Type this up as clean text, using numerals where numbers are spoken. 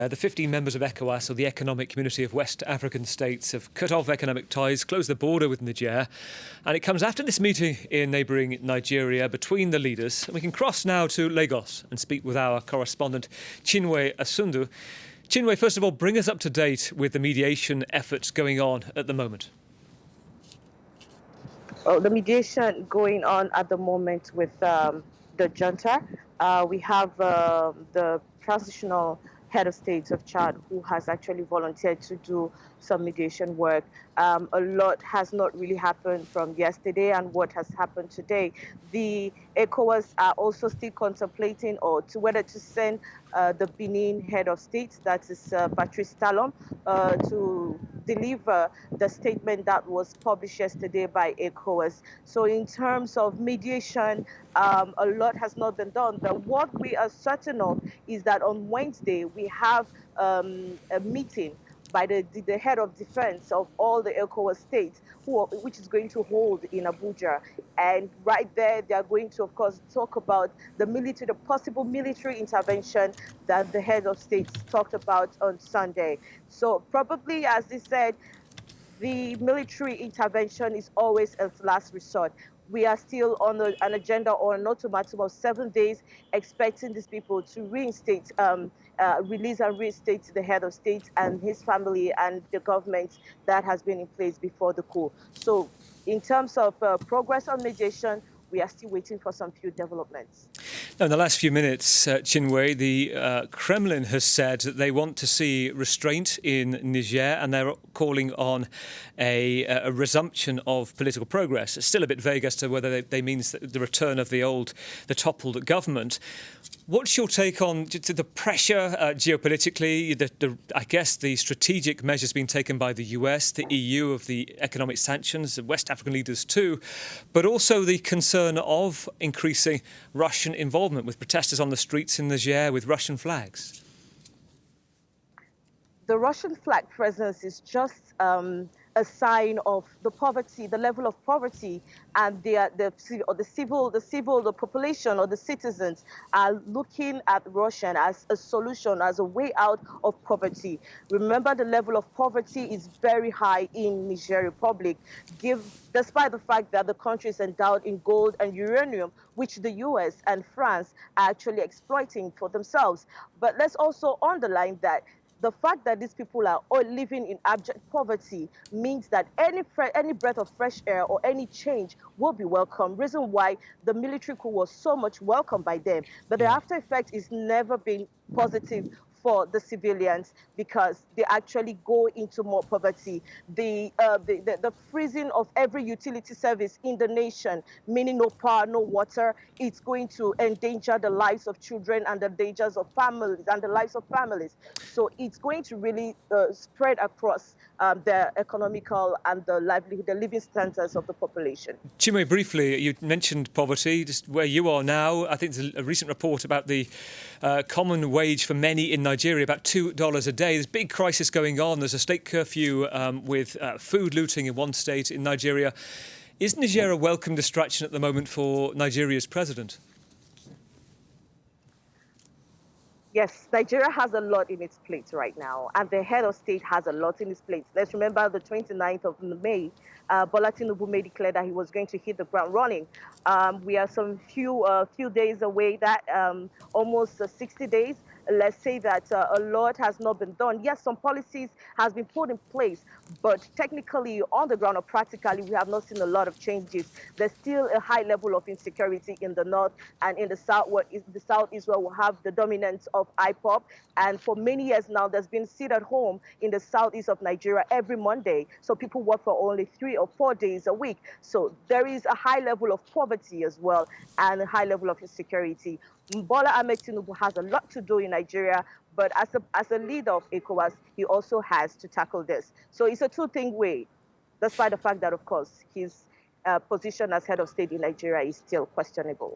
The 15 members of ECOWAS, or the Economic Community of West African States, have cut off economic ties, closed the border with Niger. And it comes after this meeting in neighbouring Nigeria between the leaders. And we can cross now to Lagos and speak with our correspondent, Chinwe Ossondu. Chinwe, first of all, bring us up to date with the mediation efforts going on at the moment. Oh, the mediation going on at the moment with the junta. We have the transitional head of state of Chad, who has actually volunteered to do some mediation work. A lot has not really happened from yesterday and what has happened today. The ECOWAS are also still contemplating whether to send the Benin head of state, that is Patrice Talon, to deliver the statement that was published yesterday by ECOWAS. So in terms of mediation, a lot has not been done. But what we are certain of is that on Wednesday, we have a meeting by the head of defense of all the ECOWAS states, which is going to hold in Abuja. And right there, they are going to, of course, talk about the possible military intervention that the head of states talked about on Sunday. So probably, as they said, the military intervention is always a last resort. We are still on an agenda or an ultimatum of 7 days, expecting these people to reinstate, release and reinstate the head of state and his family and the government that has been in place before the coup. So in terms of progress on mediation, we are still waiting for some few developments. Now, in the last few minutes, Chinwe, the Kremlin has said that they want to see restraint in Niger, and they're calling on a resumption of political progress. It's still a bit vague as to whether they mean the return of the toppled government. What's your take on the pressure geopolitically, I guess the strategic measures being taken by the US, the EU of the economic sanctions, the West African leaders too, but also the concern of increasing Russian involvement with protesters on the streets in Niger with Russian flags? The Russian flag presence is just a sign of the poverty, the level of poverty, and the population or the citizens are looking at Russia as a solution, as a way out of poverty. Remember, the level of poverty is very high in Niger Republic, despite the fact that the country is endowed in gold and uranium, which the US and France are actually exploiting for themselves. But let's also underline that the fact that these people are all living in abject poverty means that any breath of fresh air or any change will be welcome. Reason why the military coup was so much welcomed by them. But the after effect is never been positive for the civilians because they actually go into more poverty. The freezing of every utility service in the nation, meaning no power, no water, it's going to endanger the lives of children and the dangers of families and the lives of families. So it's going to really spread across the economical and the livelihood, the living standards of the population. Chinwe, briefly, you mentioned poverty, just where you are now. I think there's a recent report about the common wage for many in Nigeria, about $2 a day. There's a big crisis going on. There's a state curfew with food looting in one state in Nigeria. Is Niger a welcome distraction at the moment for Nigeria's president? Yes, Nigeria has a lot in its plate right now, and the head of state has a lot in his plate. Let's remember the 29th of May, Bola Tinubu may declare that he was going to hit the ground running. We are some few days away, that almost 60 days. Let's say that a lot has not been done. Yes, some policies has been put in place, but technically on the ground or practically, we have not seen a lot of changes. There's still a high level of insecurity in the north, and in the south, the southeast where we have the dominance of IPOP. And for many years now, there's been sit at home in the southeast of Nigeria every Monday. So people work for only 3 or 4 days a week. So there is a high level of poverty as well, and a high level of insecurity. Bola Ahmed Tinubu has a lot to do in Nigeria, but as a leader of ECOWAS, he also has to tackle this. So it's a two-thing way, despite the fact that, of course, his position as head of state in Nigeria is still questionable.